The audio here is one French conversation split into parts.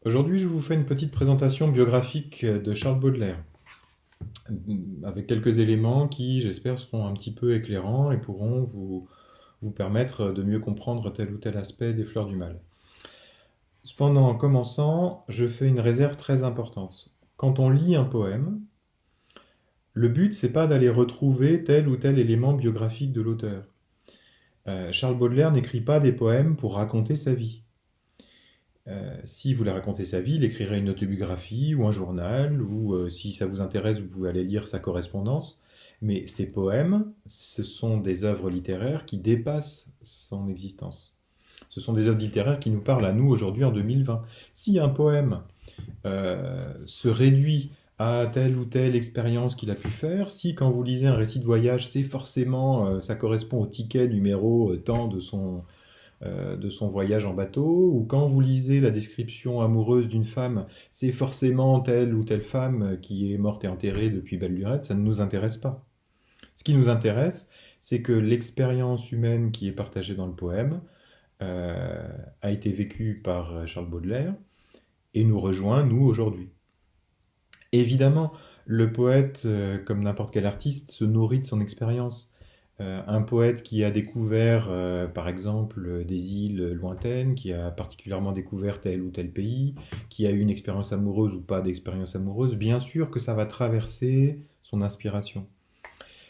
Aujourd'hui, je vous fais une petite présentation biographique de Charles Baudelaire, avec quelques éléments qui, j'espère, seront un petit peu éclairants et pourront vous permettre de mieux comprendre tel ou tel aspect des Fleurs du Mal. Cependant, en commençant, je fais une réserve très importante. Quand on lit un poème, le but, c'est pas d'aller retrouver tel ou tel élément biographique de l'auteur. Charles Baudelaire n'écrit pas des poèmes pour raconter sa vie. Si vous voulez raconter sa vie, il écrirait une autobiographie ou un journal, ou si ça vous intéresse, vous pouvez aller lire sa correspondance. Mais ses poèmes, ce sont des œuvres littéraires qui dépassent son existence. Ce sont des œuvres littéraires qui nous parlent à nous aujourd'hui en 2020. Si un poème se réduit à telle ou telle expérience qu'il a pu faire, si quand vous lisez un récit de voyage, c'est forcément, ça correspond au ticket numéro tant de son voyage en bateau, ou quand vous lisez la description amoureuse d'une femme, c'est forcément telle ou telle femme qui est morte et enterrée depuis belle lurette, ça ne nous intéresse pas. Ce qui nous intéresse, c'est que l'expérience humaine qui est partagée dans le poème a été vécue par Charles Baudelaire et nous rejoint, nous, aujourd'hui. Évidemment, le poète, comme n'importe quel artiste, se nourrit de son expérience. Un poète qui a découvert, par exemple, des îles lointaines, qui a particulièrement découvert tel ou tel pays, qui a eu une expérience amoureuse ou pas d'expérience amoureuse, bien sûr que ça va traverser son inspiration.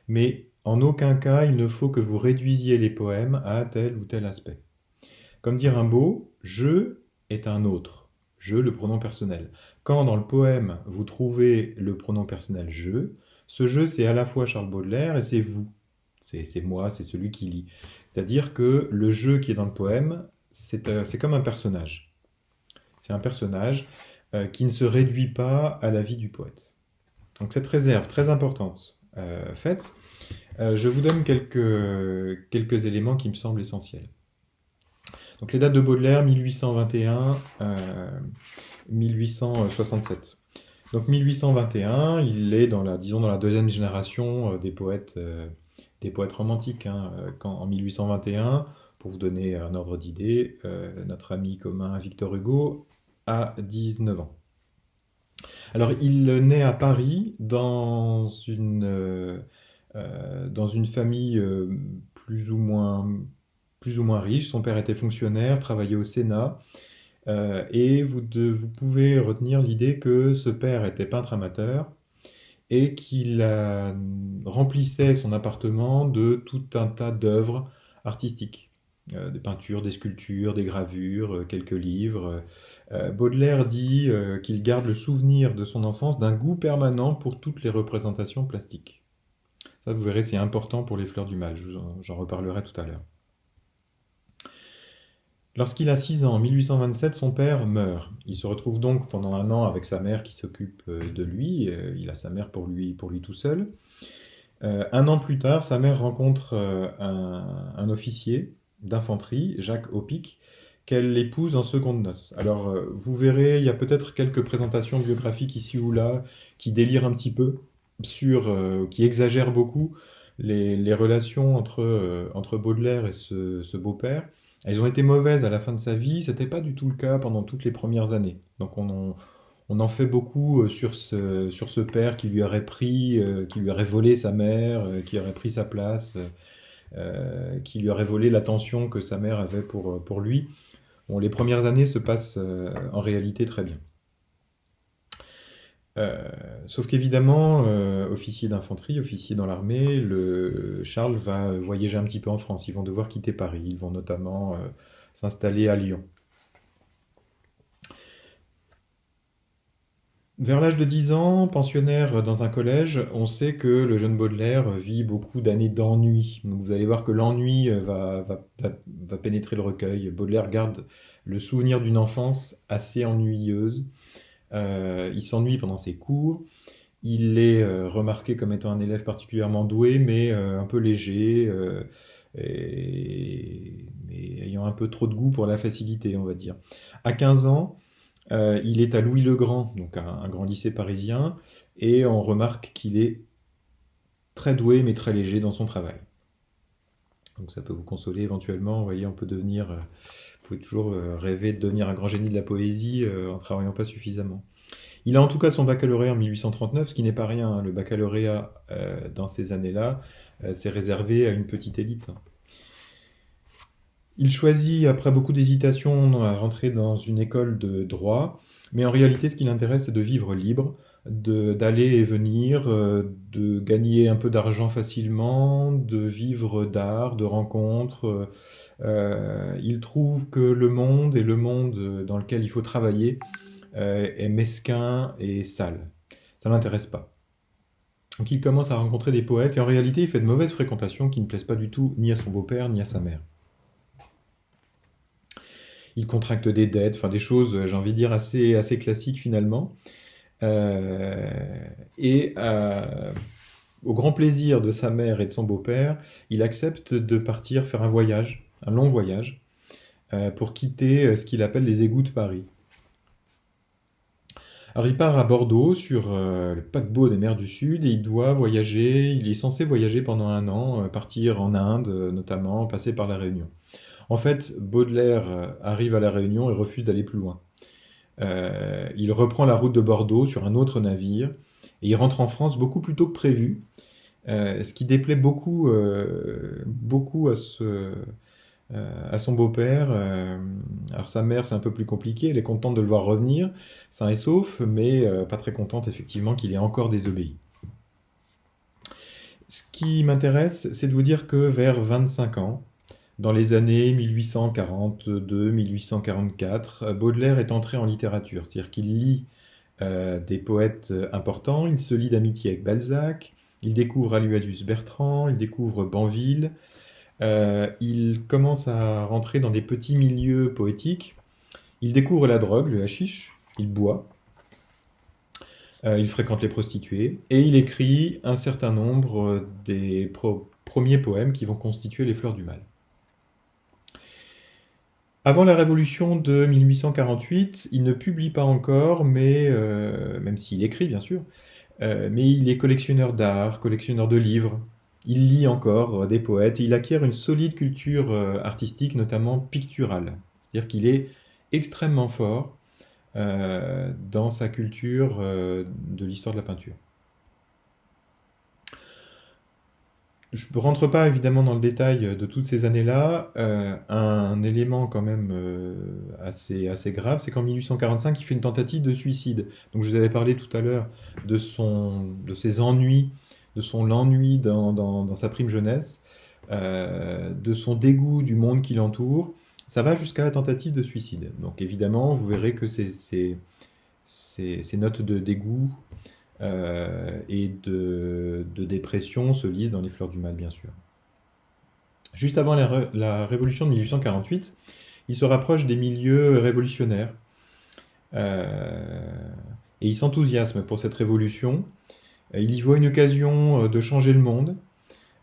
Mais en aucun cas, il ne faut que vous réduisiez les poèmes à tel ou tel aspect. Comme dit Rimbaud, je est un autre. Je, le pronom personnel. Quand dans le poème, vous trouvez le pronom personnel je, ce je, c'est à la fois Charles Baudelaire et c'est vous. C'est moi, c'est celui qui lit. C'est-à-dire que le je qui est dans le poème, c'est comme un personnage. C'est un personnage qui ne se réduit pas à la vie du poète. Donc cette réserve très importante faite, je vous donne quelques éléments qui me semblent essentiels. Donc les dates de Baudelaire, 1821, 1867. Donc 1821, il est disons dans la deuxième génération des poètes romantiques. En 1821, pour vous donner un ordre d'idée, notre ami commun Victor Hugo a 19 ans. Alors il naît à Paris dans une famille plus ou moins riche. Son père était fonctionnaire, travaillait au Sénat. Et vous pouvez retenir l'idée que ce père était peintre amateur et qu'il remplissait son appartement de tout un tas d'œuvres artistiques. Des peintures, des sculptures, des gravures, quelques livres. Baudelaire dit qu'il garde le souvenir de son enfance d'un goût permanent pour toutes les représentations plastiques. Ça, vous verrez, c'est important pour les Fleurs du Mal. J'en reparlerai tout à l'heure. Lorsqu'il a 6 ans, en 1827, son père meurt. Il se retrouve donc pendant un an avec sa mère qui s'occupe de lui. Il a sa mère pour lui tout seul. Un an plus tard, sa mère rencontre un officier d'infanterie, Jacques Opic, qu'elle épouse en seconde noces. Alors, vous verrez, il y a peut-être quelques présentations biographiques ici ou là qui délirent un petit peu, qui exagèrent beaucoup les relations entre Baudelaire et ce beau-père. Elles ont été mauvaises à la fin de sa vie, c'était pas du tout le cas pendant toutes les premières années. Donc on en fait beaucoup sur ce père qui lui aurait volé sa mère, qui aurait pris sa place, qui lui aurait volé l'attention que sa mère avait pour lui. Bon, les premières années se passent en réalité très bien. Sauf qu'évidemment, officier d'infanterie, officier dans l'armée, Charles va voyager un petit peu en France. Ils vont devoir quitter Paris. Ils vont notamment s'installer à Lyon. Vers l'âge de 10 ans, pensionnaire dans un collège, on sait que le jeune Baudelaire vit beaucoup d'années d'ennui. Donc vous allez voir que l'ennui va pénétrer le recueil. Baudelaire garde le souvenir d'une enfance assez ennuyeuse. Il s'ennuie pendant ses cours. Il est remarqué comme étant un élève particulièrement doué, mais un peu léger, mais ayant un peu trop de goût pour la facilité, on va dire. À 15 ans, il est à Louis-le-Grand, donc un grand lycée parisien, et on remarque qu'il est très doué, mais très léger dans son travail. Donc ça peut vous consoler éventuellement, vous voyez, on peut devenir pouvez toujours rêver de devenir un grand génie de la poésie en travaillant pas suffisamment. Il a en tout cas son baccalauréat en 1839, ce qui n'est pas rien, hein. Le baccalauréat dans ces années-là, c'est réservé à une petite élite, hein. Il choisit, après beaucoup d'hésitation, à rentrer dans une école de droit, mais en réalité, ce qui l'intéresse, c'est de vivre libre, d'aller et venir, de gagner un peu d'argent facilement, de vivre d'art, de rencontres. Il trouve que le monde et le monde dans lequel il faut travailler est mesquin et sale. Ça ne l'intéresse pas. Donc il commence à rencontrer des poètes, et en réalité, il fait de mauvaises fréquentations qui ne plaisent pas du tout ni à son beau-père ni à sa mère. Il contracte des dettes, enfin des choses, j'ai envie de dire, assez classiques finalement. Euh, et au grand plaisir de sa mère et de son beau-père, il accepte de partir faire un voyage, un long voyage, pour quitter ce qu'il appelle les égouts de Paris. Alors il part à Bordeaux sur le paquebot des mers du Sud et il doit voyager, il est censé voyager pendant un an, partir en Inde notamment, passer par la Réunion. En fait, Baudelaire arrive à la Réunion et refuse d'aller plus loin. Il reprend la route de Bordeaux sur un autre navire et il rentre en France beaucoup plus tôt que prévu, ce qui déplaît beaucoup à son beau-père. Alors sa mère, c'est un peu plus compliqué, elle est contente de le voir revenir, sain et sauf, mais pas très contente effectivement qu'il ait encore désobéi. Ce qui m'intéresse, c'est de vous dire que vers 25 ans, dans les années 1842-1844, Baudelaire est entré en littérature, c'est-à-dire qu'il lit des poètes importants, il se lie d'amitié avec Balzac, il découvre Aloysius Bertrand, il découvre Banville, il commence à rentrer dans des petits milieux poétiques, il découvre la drogue, le hashish, il boit, il fréquente les prostituées, et il écrit un certain nombre des premiers poèmes qui vont constituer les Fleurs du Mal. Avant la Révolution de 1848, il ne publie pas encore, mais même s'il écrit bien sûr, mais il est collectionneur d'art, collectionneur de livres. Il lit encore des poètes et il acquiert une solide culture artistique, notamment picturale. C'est-à-dire qu'il est extrêmement fort dans sa culture de l'histoire de la peinture. Je ne rentre pas évidemment dans le détail de toutes ces années-là. Un élément quand même assez grave, c'est qu'en 1845, il fait une tentative de suicide. Donc je vous avais parlé tout à l'heure de ses ennuis, de son ennui dans sa prime jeunesse, de son dégoût du monde qui l'entoure. Ça va jusqu'à la tentative de suicide. Donc évidemment, vous verrez que ces notes de dégoût et de dépression se lisent dans les Fleurs du Mal, bien sûr. Juste avant la révolution de 1848, il se rapproche des milieux révolutionnaires et il s'enthousiasme pour cette révolution. Il y voit une occasion de changer le monde.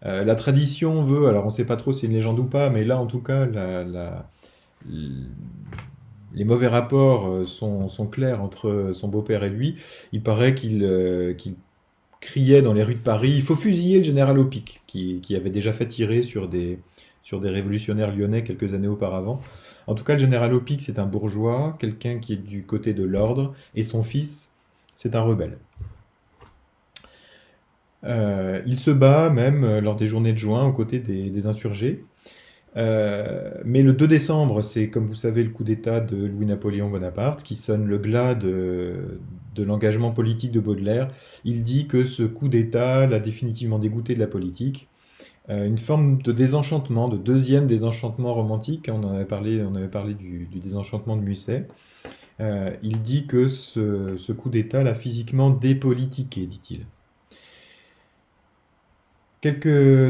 La tradition veut, alors on ne sait pas trop si c'est une légende ou pas, mais là en tout cas, les mauvais rapports sont clairs entre son beau-père et lui. Il paraît qu'il criait dans les rues de Paris « Il faut fusiller le général Aupic », qui avait déjà fait tirer sur des révolutionnaires lyonnais quelques années auparavant. En tout cas, le général Aupic, c'est un bourgeois, quelqu'un qui est du côté de l'ordre, et son fils, c'est un rebelle. Il se bat même lors des journées de juin aux côtés des insurgés. Mais le 2 décembre, c'est comme vous savez le coup d'État de Louis-Napoléon Bonaparte qui sonne le glas de l'engagement politique de Baudelaire. Il dit que ce coup d'État l'a définitivement dégoûté de la politique. Une forme de désenchantement, de deuxième désenchantement romantique. On avait parlé du désenchantement de Musset. Il dit que ce coup d'État l'a physiquement dépolitiqué, dit-il.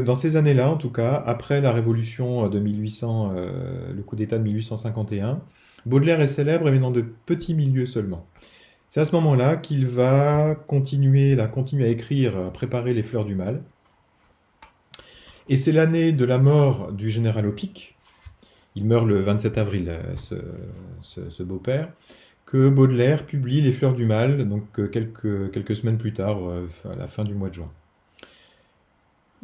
Dans ces années-là, en tout cas, après la révolution de 1800, le coup d'État de 1851, Baudelaire est célèbre, mais dans de petits milieux seulement. C'est à ce moment-là qu'il va continuer à écrire, à préparer les Fleurs du Mal. Et c'est l'année de la mort du général Aupic, il meurt le 27 avril, ce beau-père, que Baudelaire publie les Fleurs du Mal, donc quelques semaines plus tard, à la fin du mois de juin.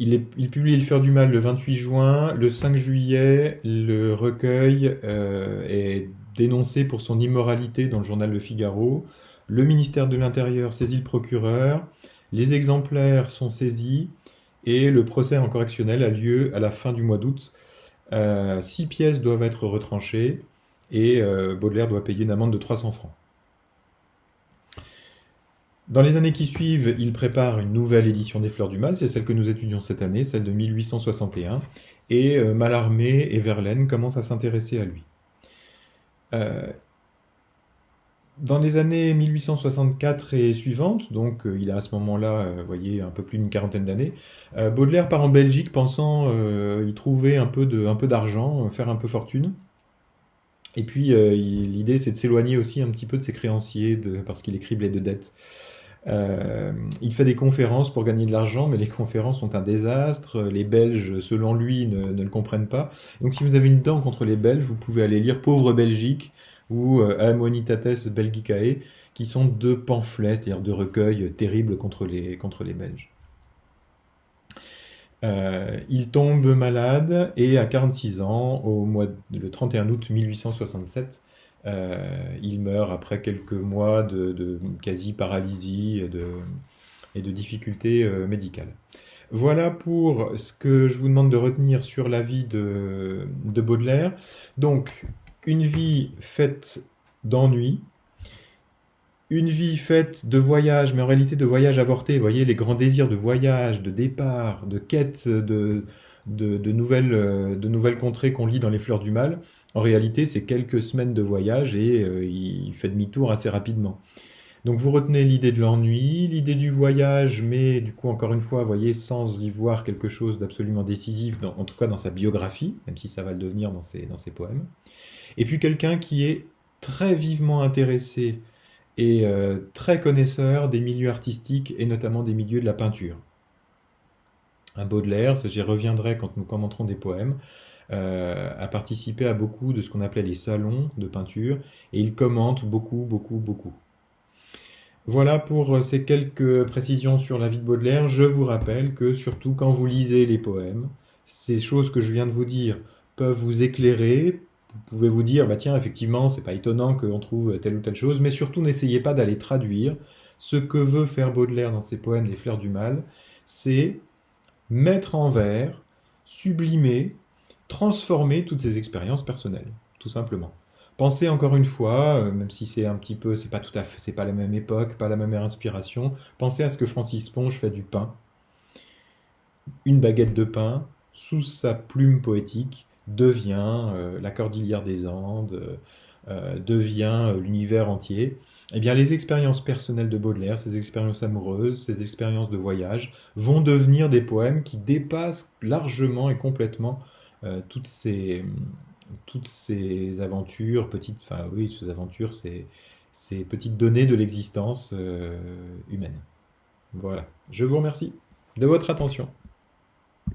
Il publie Le Fleur du Mal le 28 juin. Le 5 juillet, le recueil est dénoncé pour son immoralité dans le journal Le Figaro. Le ministère de l'Intérieur saisit le procureur. Les exemplaires sont saisis et le procès en correctionnel a lieu à la fin du mois d'août. 6 pièces doivent être retranchées et Baudelaire doit payer une amende de 300 francs. Dans les années qui suivent, il prépare une nouvelle édition des Fleurs du Mal, c'est celle que nous étudions cette année, celle de 1861, et Mallarmé et Verlaine commencent à s'intéresser à lui. Dans les années 1864 et suivantes, donc il a à ce moment-là, vous voyez, un peu plus d'une quarantaine d'années, Baudelaire part en Belgique pensant y trouver un peu d'argent, faire un peu fortune. Et puis l'idée c'est de s'éloigner aussi un petit peu de ses créanciers parce qu'il est criblé de dettes. Il fait des conférences pour gagner de l'argent, mais les conférences sont un désastre. Les Belges, selon lui, ne le comprennent pas. Donc si vous avez une dent contre les Belges, vous pouvez aller lire Pauvre Belgique ou Ammonitates Belgicae, qui sont deux pamphlets, c'est-à-dire deux recueils terribles contre les Belges. Il tombe malade et à 46 ans, le 31 août 1867, il meurt après quelques mois de quasi-paralysie et de difficultés médicales. Voilà pour ce que je vous demande de retenir sur la vie de Baudelaire. Donc, une vie faite d'ennui, une vie faite de voyages, mais en réalité de voyages avortés. Vous voyez, les grands désirs de voyage, de départ, de quête de nouvelles contrées qu'on lit dans Les Fleurs du Mal. En réalité, c'est quelques semaines de voyage et il fait demi-tour assez rapidement. Donc vous retenez l'idée de l'ennui, l'idée du voyage, mais du coup, encore une fois, vous voyez, sans y voir quelque chose d'absolument décisif, en tout cas dans sa biographie, même si ça va le devenir dans ses poèmes. Et puis quelqu'un qui est très vivement intéressé et très connaisseur des milieux artistiques et notamment des milieux de la peinture. Un Baudelaire, j'y reviendrai quand nous commenterons des poèmes, a participé à beaucoup de ce qu'on appelait les salons de peinture et il commente beaucoup. Voilà pour ces quelques précisions sur la vie de Baudelaire. Je vous rappelle que surtout quand vous lisez les poèmes, ces choses que je viens de vous dire peuvent vous éclairer. Vous pouvez vous dire, bah tiens, effectivement, c'est pas étonnant qu'on trouve telle ou telle chose, mais surtout n'essayez pas d'aller traduire. Ce que veut faire Baudelaire dans ses poèmes Les Fleurs du Mal, c'est mettre en vers, sublimer, transformer toutes ces expériences personnelles, tout simplement. Pensez encore une fois, même si c'est un petit peu, c'est pas tout à fait, c'est pas la même époque, pas la même inspiration, pensez à ce que Francis Ponge fait du pain. Une baguette de pain, sous sa plume poétique, devient la cordillère des Andes, devient l'univers entier. Eh bien, les expériences personnelles de Baudelaire, ses expériences amoureuses, ses expériences de voyage, vont devenir des poèmes qui dépassent largement et complètement toutes ces aventures, ces petites données de l'existence humaine. Voilà. Je vous remercie de votre attention.